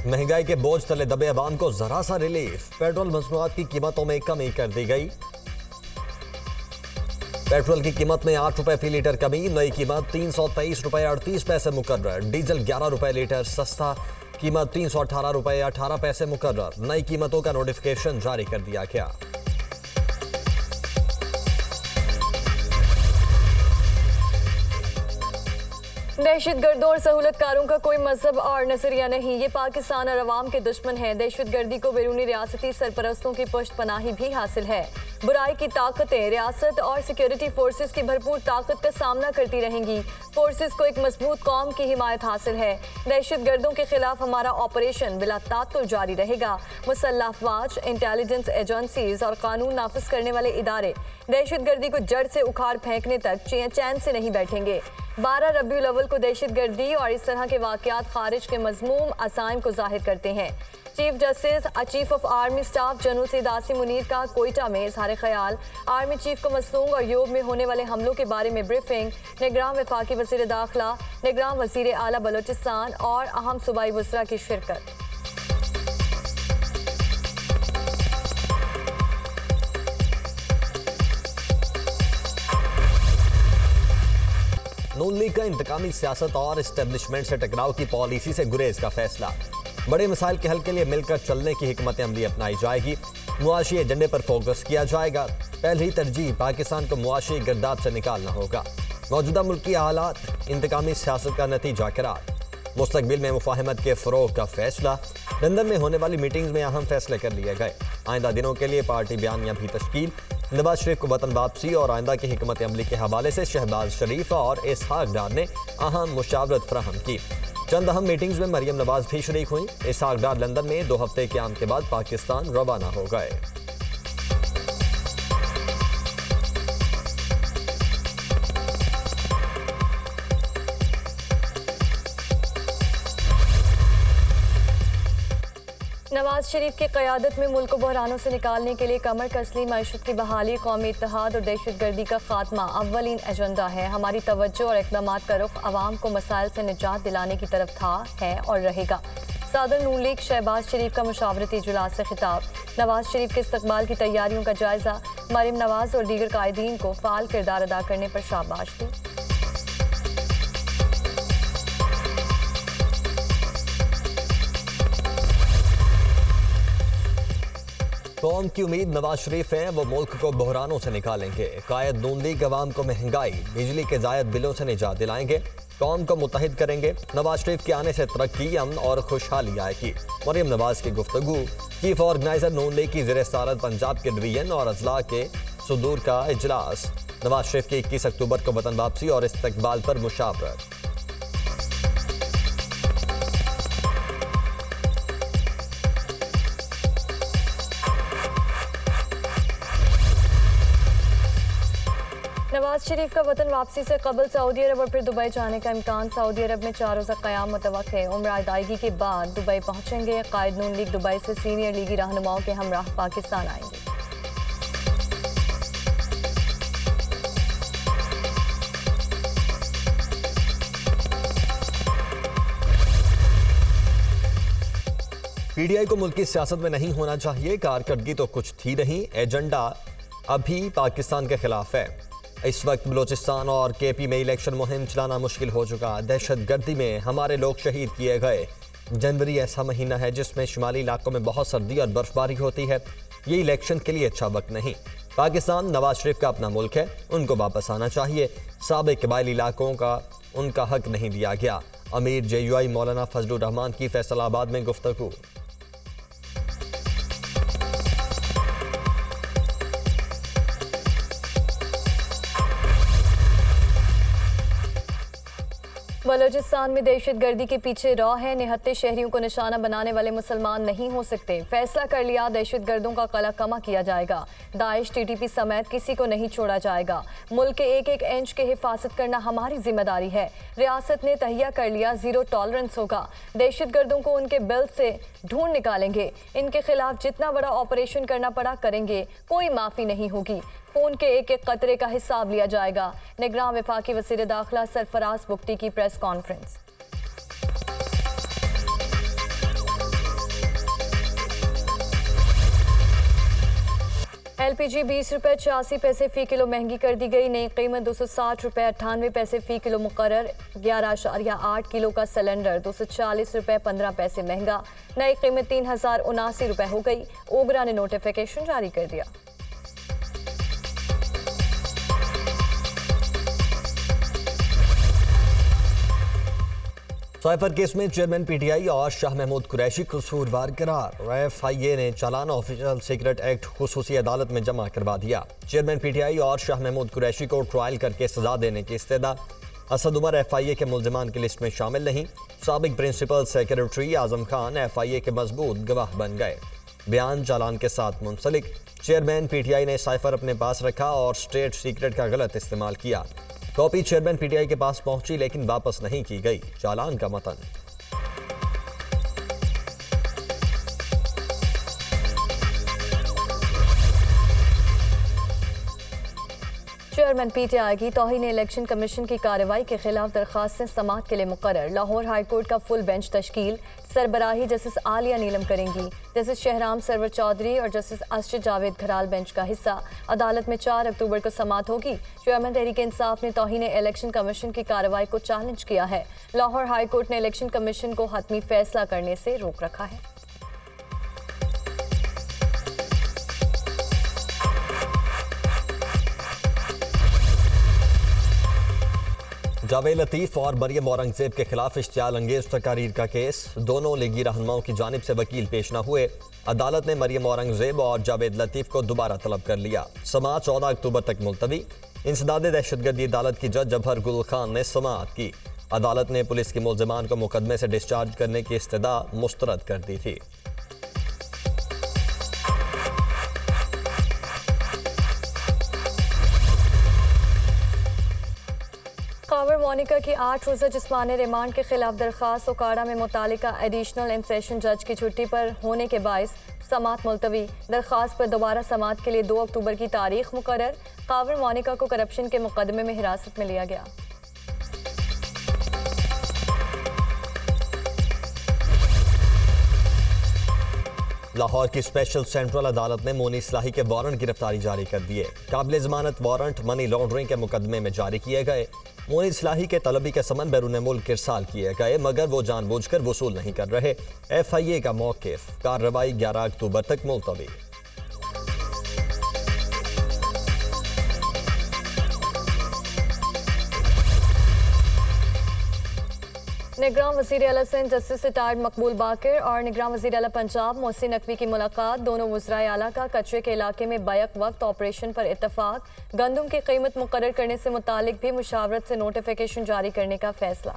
महंगाई के बोझ तले दबे अवाम को जरा सा रिलीफ। पेट्रोल मसनूआत की कीमतों में कमी कर दी गई। पेट्रोल की कीमत में 8 रुपए फी लीटर कमी, नई कीमत 323 रुपए 38 पैसे मुकर्रर। डीजल 11 रुपए लीटर सस्ता, कीमत 318 रुपए 18 पैसे मुकर्रर। नई कीमतों का नोटिफिकेशन जारी कर दिया गया। दहशतगर्दों और सहूलतकारों का कोई मजहब और नजरिया नहीं, ये पाकिस्तान और अवाम के दुश्मन है। दहशतगर्दी को बैरूनी रियासती सरपरस्तों की पुष्टपनाही भी हासिल है। बुराई की ताकतें रियासत और सिक्योरिटी फोर्सेस की भरपूर ताकत का सामना करती रहेंगी। फोर्सेस को एक मजबूत कौम की हिमायत हासिल है। दहशतगर्दों के खिलाफ हमारा ऑपरेशन बिला तातुल जारी रहेगा। मुसल्लह अफवाज, इंटेलिजेंस एजेंसीज और कानून नाफिज करने वाले इदारे दहशतगर्दी को जड़ से उखाड़ फेंकने तक चैन से नहीं बैठेंगे। 12 रबीउल अव्वल को दहशतगर्दी और इस तरह के वाकयात खारिज के मजमूम अज़ाइम को जाहिर करते हैं। Chief justice chief of army staff general Syed Asim Munir का कोयटा में इजहार ख्याल। आर्मी चीफ को मसूंग और योब में होने वाले हमलों के बारे में ब्रीफिंग। निगरान वफाकी वज़ीर दाखिला, निगरान वज़ीर आला बलोचिस्तान और अहम सूबाई वज़रा की शिरकत। नून लीग का इंतकामी सियासत और एस्टेब्लिशमेंट से टकराव की पॉलिसी से गुरेज का फैसला। बड़े मसाइल के हल के लिए मिलकर चलने की हिकमत अमली अपनाई जाएगी। मुआशी एजेंडे पर फोकस किया जाएगा। पहली तरजीह पाकिस्तान को मुआशी गिरदाद से निकालना होगा। मौजूदा मुल्की हालात इंतकामी सियासत का नतीजा करार। मुस्तकबिल में मुफाहमत के फ़रोग का फैसला। लंदन में होने वाली मीटिंग्स में अहम फैसले कर लिए गए। आइंदा दिनों के लिए पार्टी बयानिया भी तश्कील। नवाज शरीफ को वतन वापसी और आइंदा की हिकमत अमली के हवाले से शहबाज शरीफ और इसहाक डार ने अहम मुशावरत फ्राहम की। चंद अहम मीटिंग्स में मरियम नवाज भी शरीक हुई। इसहाक डार लंदन में 2 हफ्ते क़याम के बाद पाकिस्तान रवाना हो गए। नवाज शरीफ की क़यादत में मुल्क को बहरानों से निकालने के लिए कमर कसली, मईशत की बहाली, कौमी इत्तेहाद और दहशतगर्दी का खात्मा अव्वलीन एजेंडा है। हमारी तवज्जो और इक़दामात का रुख अवाम को मसाइल से निजात दिलाने की तरफ था, है और रहेगा। सदर नून लीग शहबाज शरीफ का मुशावरती इजलास से खिताब। नवाज शरीफ के इस्तकबाल की तैयारियों का जायजा। मरियम नवाज और दीगर कायदीन को फ़ाल किरदार अदा करने पर शाबाश दी। कौम की उम्मीद नवाज शरीफ हैं, वो मुल्क को बहरानों से निकालेंगे। कायद नून लीग अवाम को महंगाई, बिजली के जायद बिलों से निजात दिलाएंगे। कौम को मुत्तहिद करेंगे। नवाज शरीफ के आने से तरक्की, अमन और खुशहाली आएगी। मरियम नवाज की गुफ्तगू। चीफ ऑर्गेनाइजर नून लीग की ज़ेर सदारत पंजाब के डिवीजन और अजला के सुदूर का इजलास। नवाज शरीफ की 21 अक्टूबर को वतन वापसी और इस्तकबाल पर मुशावरत। नवाज शरीफ का वतन वापसी से कबल सऊदी अरब और फिर दुबई जाने का इम्कान। सऊदी अरब में 4 रोज़ा क़याम मुतवक्के। उम्र अदायगी के बाद दुबई पहुंचेंगे। कायद नून लीग दुबई से सीनियर लीगी रहनुमाओं के हमराह पाकिस्तान आएंगे। पीडीआई को मुल्की सियासत में नहीं होना चाहिए। कारकर्दगी तो कुछ थी नहीं, एजेंडा अभी पाकिस्तान के खिलाफ है। इस वक्त बलोचिस्तान और केपी में इलेक्शन मुहिम चलाना मुश्किल हो चुका। दहशतगर्दी में हमारे लोग शहीद किए गए। जनवरी ऐसा महीना है जिसमें शुमाली इलाकों में बहुत सर्दी और बर्फबारी होती है। ये इलेक्शन के लिए अच्छा वक्त नहीं। पाकिस्तान नवाज शरीफ का अपना मुल्क है, उनको वापस आना चाहिए। साबिक कबायली इलाकों का उनका हक नहीं दिया गया। अमीर JUI मौलाना फजलुर रहमान की फैसलाबाद में गुफ्तगू। बलोचिस्तान में दहशतगर्दी के पीछे रॉ है। निहत्ते शहरियों को निशाना बनाने वाले मुसलमान नहीं हो सकते। फैसला कर लिया, दहशतगर्दों का कला कमा किया जाएगा। दाइश TTP समेत किसी को नहीं छोड़ा जाएगा। मुल्क के एक एक इंच की हिफाजत करना हमारी जिम्मेदारी है। रियासत ने तहिया कर लिया, जीरो टॉलरेंस होगा। दहशतगर्दों को उनके बेल्ट से ढूंढ निकालेंगे। इनके खिलाफ जितना बड़ा ऑपरेशन करना पड़ा करेंगे। कोई माफ़ी नहीं होगी। खून के एक एक कतरे का हिसाब लिया जाएगा। निगरान वफाकी वज़ीर दाखिला सरफराज बुख्ती की प्रेस कॉन्फ्रेंस। LPG 20 रुपये 86 पैसे फी किलो महंगी कर दी गई। नई कीमत 260 रुपये 98 पैसे फी किलो मुकर्रर। 11.8 किलो का सिलेंडर 240 रुपये 15 पैसे महंगा। नई कीमत 3079 रुपये हो गई। ओबरा ने नोटिफिकेशन जारी कर दिया। साइफर केस में चेयरमैन पीटीआई और शाह महमूद कुरैशी कसूरवार करार। FIA ने चालान ऑफिशियल सीक्रेट एक्ट खुसूसी अदालत में जमा करवा दिया। चेयरमैन पीटीआई और शाह महमूद कुरैशी को ट्रायल करके सजा देने की इस्तदा। असद उमर FIA के मुल्जिमान की लिस्ट में शामिल नहीं। साबिक principal secretary Azam Khan FIA के मजबूत गवाह बन गए। बयान चालान के साथ मुंसलिक। चेयरमैन पीटीआई ने साइफर अपने पास रखा और स्टेट सीक्रेट का गलत इस्तेमाल किया। कॉपी चेयरमैन पीटीआई के पास पहुंची लेकिन वापस नहीं की गई। चालान का मतन। चेयरमैन पीटीआई की तौहीन इलेक्शन कमीशन की कार्रवाई के खिलाफ दरखास्तें समाअत के लिए मुकर्रर। लाहौर हाईकोर्ट का फुल बेंच तश्कील। सरबराही जस्टिस आलिया नीलम करेंगी। जस्टिस शहराम सरवर चौधरी और जस्टिस अर्शद जावेद घराल बेंच का हिस्सा। अदालत में 4 अक्टूबर को समाअत होगी। चेयरमैन तहरीक इंसाफ ने तौहीन इलेक्शन कमीशन की कार्रवाई को चैलेंज किया है। लाहौर हाईकोर्ट ने इलेक्शन कमीशन को हतमी फैसला करने से रोक रखा है। जावेद लतीफ और मरियम औरंगजेब के खिलाफ इश्तियाल अंगेज तकारीर का केस। दोनों लीगी रहनुमाओं की जानिब से वकील पेश न हुए। अदालत ने मरियम औरंगजेब और जावेद लतीफ को दोबारा तलब कर लिया। समाअत 14 अक्टूबर तक मुलतवी। इंसदाद दहशतगर्दी अदालत की जज जफर गुल खान ने समाअत की। अदालत ने पुलिस के मुल्जिमान को मुकदमे से डिस्चार्ज करने की इस्तदा मुस्तरद कर दी थी। कावर मोनिका की 8 रोज़ा जिस्मानी रिमांड के खिलाफ दरख्वास्त ओकाड़ा में मुतालिका एडिशनल एंड सेशन जज की छुट्टी पर होने के बायस समाअत मुलतवी। दरख्वास्त पर दोबारा समाअत के लिए 2 अक्टूबर की तारीख मुकर्रर। कावर मोनिका को करप्शन के मुकदमे में हिरासत में लिया गया। लाहौर की स्पेशल सेंट्रल अदालत ने मोनी इस्लाही के वारंट गिरफ्तारी जारी कर दिए। काबिल जमानत वारंट मनी लॉन्ड्रिंग के मुकदमे में जारी किए गए। मोनी इस्लाही के तलबी के समन बैरून मुल्क इरसाल किए गए मगर वो जानबूझकर वसूल नहीं कर रहे। FIA का मौक़िफ़। कार्रवाई 11 अक्टूबर तक मुलतवी। निगरान वज़ीर आला सिंध जस्टिस रिटायर्ड मकबूल बाकर और निगरान वज़ीर आला पंजाब मोहसिन नकवी की मुलाकात। दोनों वज़राए आला का कचरे के इलाके में बैक वक्त ऑपरेशन पर इत्तफाक। गंदम की कीमत मुकर्रर करने से मुतालिक भी मुशावरत से नोटिफिकेशन जारी करने का फैसला।